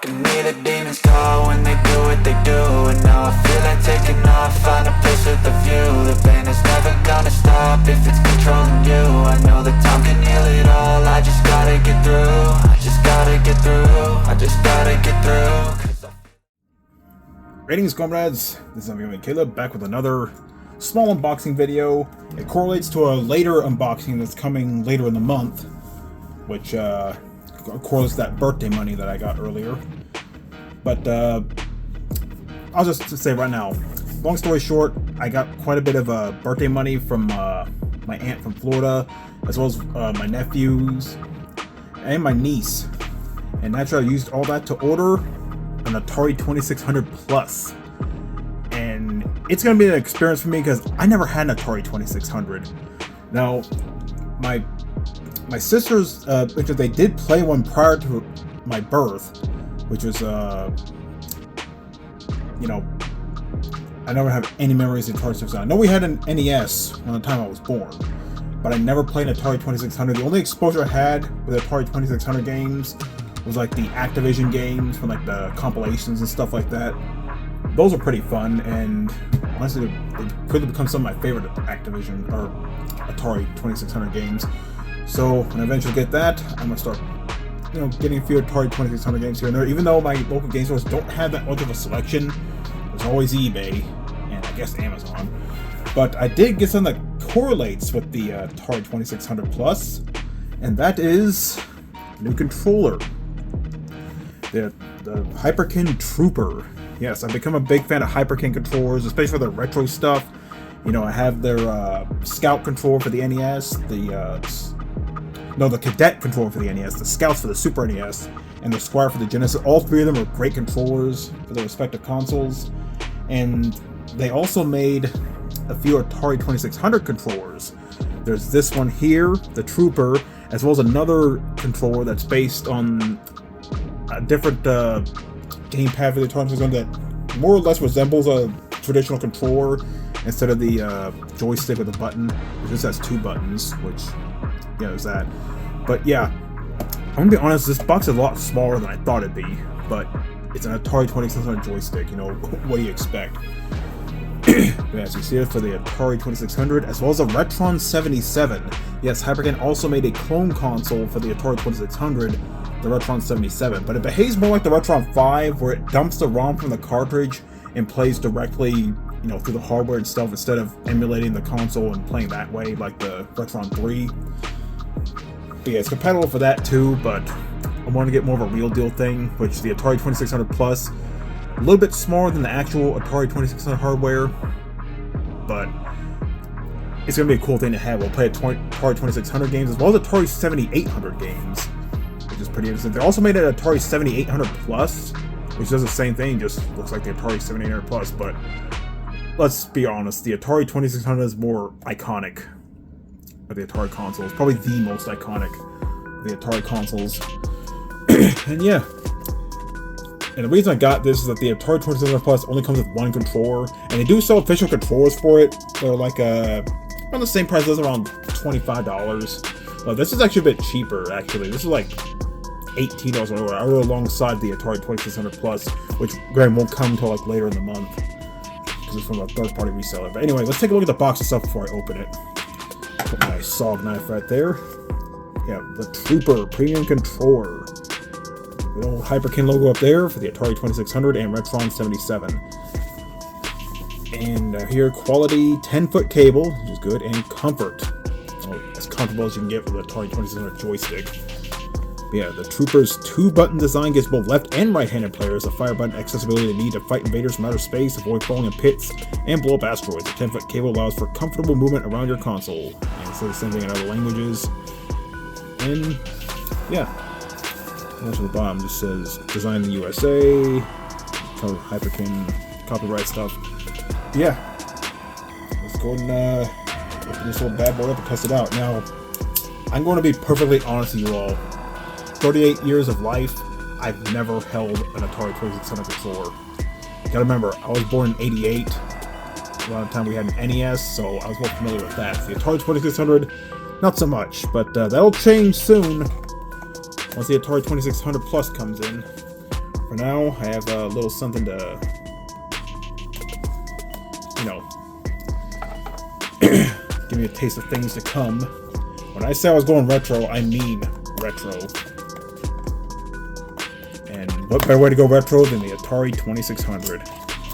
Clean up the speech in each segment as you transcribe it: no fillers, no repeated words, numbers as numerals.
can hear the demons call when they do what they do. And now I feel like taking off, find a place with a view. The pain is never gonna stop if it's controlling you. I know that time can heal it all, I just gotta get through. I just gotta get through, I just gotta get through. Greetings, comrades. This is me, Caleb, back with another small unboxing video. It correlates to a later unboxing that's coming later in the month, which correlates that birthday money that I got earlier. But I'll just say right now, long story short, I got quite a bit of birthday money from my aunt from Florida, as well as my nephews and my niece. And naturally, I used all that to order an Atari 2600 Plus. And it's going to be an experience for me because I never had an Atari 2600. Now, my sisters, because they did play one prior to my birth, which was, you know, I never have any memories of Atari 2600. I know we had an NES when the time I was born, but I never played an Atari 2600. The only exposure I had with Atari 2600 games was like the Activision games from like the compilations and stuff like that. Those are pretty fun, and honestly, it could become some of my favorite Activision or Atari 2600 games. So when I eventually get that, I'm gonna start, you know, getting a few Atari 2600 games here and there. Even though my local game stores don't have that much of a selection, there's always eBay and I guess Amazon. But I did get something that correlates with the Atari 2600 Plus, and that is a new controller. The Hyperkin Trooper. Yes, I've become a big fan of Hyperkin controllers, especially for their retro stuff. You know, I have their Scout controller for the NES, the Cadet controller for the NES, the Scouts for the Super NES, and the Squire for the Genesis. All three of them are great controllers for their respective consoles. And they also made a few Atari 2600 controllers. There's this one here, the Trooper, as well as another controller that's based on a different gamepad for the Atari 2600 that more or less resembles a traditional controller instead of the joystick with a button. It just has two buttons, which, yeah, there's that. But yeah, I'm gonna be honest, this box is a lot smaller than I thought it'd be, but it's an Atari 2600 joystick, you know, what do you expect? But as you see it for the Atari 2600, as well as a Retron 77. Yes, Hyperkin also made a clone console for the Atari 2600, the Retron 77, but it behaves more like the Retron 5, where it dumps the ROM from the cartridge and plays directly, you know, through the hardware and stuff, instead of emulating the console and playing that way like the Retron 3. But yeah, it's compatible for that too, but I want to get more of a real deal thing, which the Atari 2600 Plus, a little bit smaller than the actual Atari 2600 hardware, but it's going to be a cool thing to have. We'll play Atari 2600 games as well as Atari 7800 games, which is pretty interesting. They also made an Atari 7800 Plus, which does the same thing, just looks like the Atari 7800 Plus, but let's be honest, the Atari 2600 is more iconic of the Atari consoles, probably the most iconic of the Atari consoles. And yeah, and the reason I got this is that the Atari 2600 Plus only comes with one controller, and they do sell official controllers for it. They're like around the same price as around $25. But this is actually a bit cheaper, actually. This is like $18 or whatever, alongside the Atari 2600 Plus, which granted won't come until like later in the month because it's from a third-party reseller. But anyway, let's take a look at the box itself before I open it. Put my SOG knife right there. Yeah, the Trooper Premium Controller. The old Hyperkin logo up there for the Atari 2600 and Retron 77. And here, quality 10-foot cable, which is good, and comfort. Oh, as comfortable as you can get with the Atari 2600 joystick. But yeah, the Trooper's two-button design gives both left and right-handed players the fire button accessibility they need to fight invaders from outer space, avoid falling in pits, and blow up asteroids. The 10-foot cable allows for comfortable movement around your console. And so the same thing in other languages. And yeah, down to the bottom just says designed in the USA, Hyperkin, copyright stuff. Yeah, let's go and open this little bad boy up and test it out. Now, I'm going to be perfectly honest with you all. 38 years of life, I've never held an Atari 2600 controller. You gotta remember, I was born in '88. Around the time we had an NES, so I was more familiar with that. The Atari 2600, not so much, but that'll change soon once the Atari 2600 Plus comes in. For now, I have a little something to, you know, give me a taste of things to come. When I say I was going retro, I mean retro. And what better way to go retro than the Atari 2600?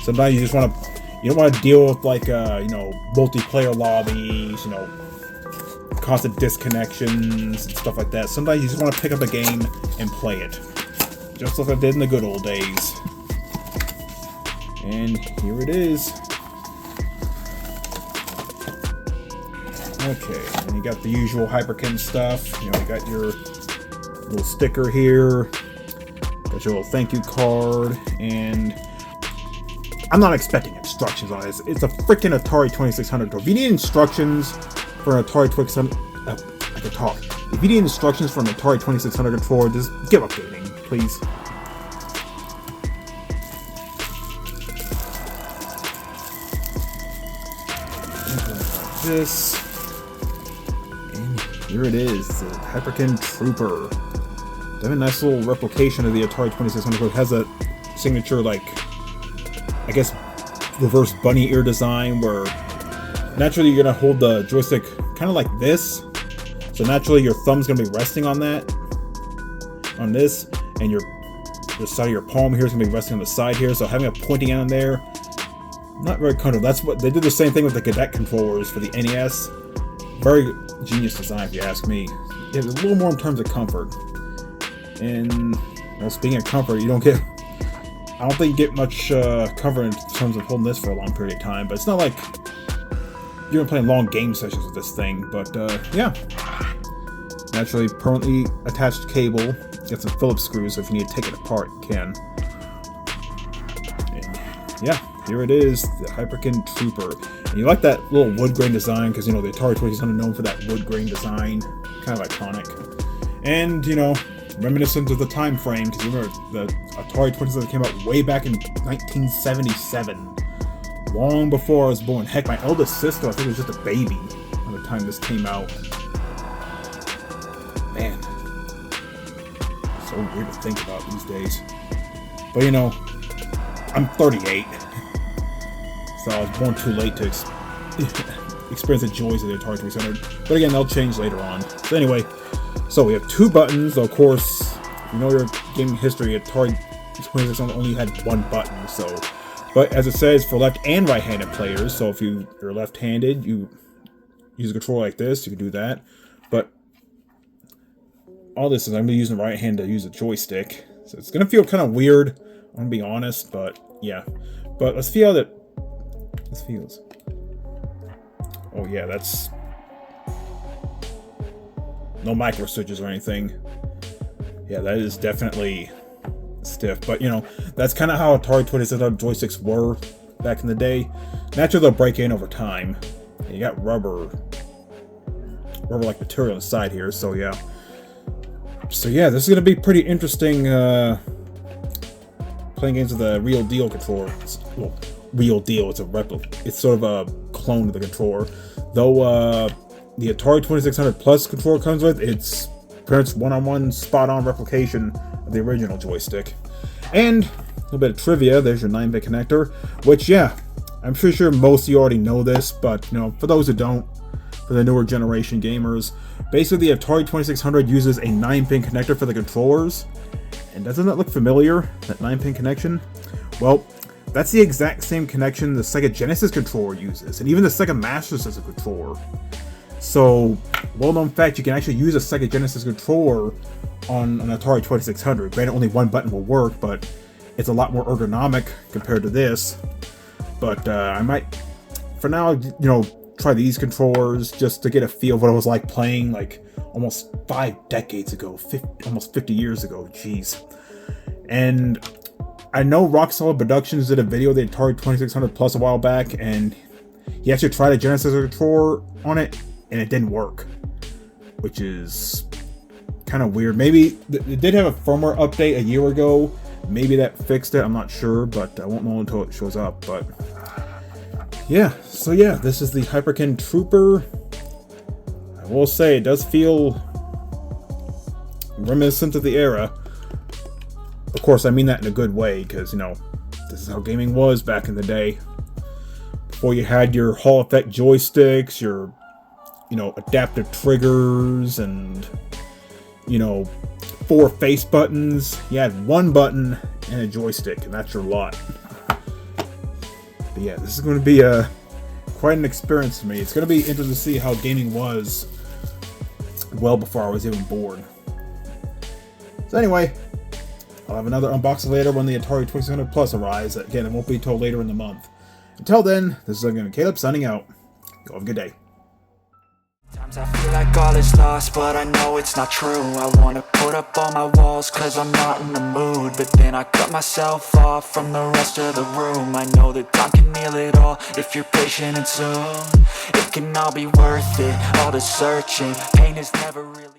Sometimes you just want to, you don't want to deal with like, you know, multiplayer lobbies, you know, constant disconnections and stuff like that. Sometimes you just want to pick up a game and play it. Just like I did in the good old days. And here it is. Okay, and you got the usual Hyperkin stuff. You know, you got your little sticker here. Got your little thank you card. And I'm not expecting instructions on this. It's a freaking Atari 2600. If you need instructions for an Atari 2600... I can talk. If you need instructions for an Atari 2600 controller, just give up gaming, please. This, and here it is, the Hyperkin Trooper. They have a nice little replication of the Atari 2600. It has a signature, like, I guess, reverse bunny ear design, where naturally you're gonna hold the joystick kind of like this. So naturally your thumb's gonna be resting on that, on this, and the side of your palm here is gonna be resting on the side here. So having a pointing end on there, not very comfortable. That's what they did, the same thing with the Cadet controllers for the NES. Very genius design, if you ask me. It's a little more in terms of comfort. And well, speaking of comfort, you don't get, I don't think you get much comfort in terms of holding this for a long period of time. But it's not like you're playing long game sessions with this thing. But yeah, naturally permanently attached cable. Got some Phillips screws, so if you need to take it apart, you can. And yeah. Here it is, the Hyperkin Trooper. And you like that little wood grain design, because, you know, the Atari 2600 known for that wood grain design. Kind of iconic. And, you know, reminiscent of the time frame, because you remember the Atari 2600 came out way back in 1977. Long before I was born. Heck, my eldest sister, I think, was just a baby by the time this came out. Man. So weird to think about these days. But, you know, I'm 38. So I was born too late to experience the joys of the Atari 2600. But again, they'll change later on. So anyway, so we have two buttons. Of course, you know your gaming history, Atari 2600 only had one button. So, but as it says, for left and right-handed players. So if you're left-handed, you use a controller like this, you can do that. But all this is, I'm going to use the right hand to use a joystick. So it's going to feel kind of weird, I'm going to be honest, but yeah. But let's see how this feels. Oh yeah, that's no micro switches or anything. Yeah, that is definitely stiff. But you know, that's kind of how Atari 2600 joysticks were back in the day. Naturally, they'll break in over time. And you got rubber-like material on the side here. So yeah. So yeah, this is gonna be pretty interesting. Playing games with a real deal controller. Well, real deal. It's a replica. It's sort of a clone of the controller. Though the Atari 2600 Plus controller comes with, it's pretty much one-on-one, spot-on replication of the original joystick. And a little bit of trivia. There's your 9-bit connector, which yeah, I'm pretty sure most of you already know this, but you know, for those who don't, for the newer generation gamers, basically the Atari 2600 uses a 9-pin connector for the controllers. And doesn't that look familiar, that 9-pin connection? Well, that's the exact same connection the Sega Genesis controller uses, and even the Sega Master System controller. So, well-known fact, you can actually use a Sega Genesis controller on an Atari 2600. Granted, only one button will work, but it's a lot more ergonomic compared to this. But I might, for now, you know, try these controllers just to get a feel of what it was like playing like almost 5 decades ago, almost 50 years ago, jeez. And I know Rock Solid Productions did a video of the Atari 2600 Plus a while back, and he actually tried a Genesis controller on it, and it didn't work, which is kind of weird. Maybe it did have a firmware update a year ago. Maybe that fixed it. I'm not sure, but I won't know until it shows up. But yeah, so yeah, this is the Hyperkin Trooper. I will say it does feel reminiscent of the era. Of course, I mean that in a good way, because, you know, this is how gaming was back in the day. Before you had your Hall effect joysticks, your, you know, adaptive triggers, and, you know, 4 face buttons. You had 1 button and a joystick, and that's your lot. But yeah, this is going to be quite an experience for me. It's going to be interesting to see how gaming was well before I was even born. So anyway, I'll have another unboxing later when the Atari 2600 Plus arrives. Again, it won't be until later in the month. Until then, this is again Caleb signing out. Go have a good day. Sometimes I feel like all is lost, but I know it's not true. I wanna put up all my walls cause I'm not in the mood, but then I cut myself off from the rest of the room. I know that time can heal it all if you're patient, and soon it can all be worth it. All the searching, pain is never really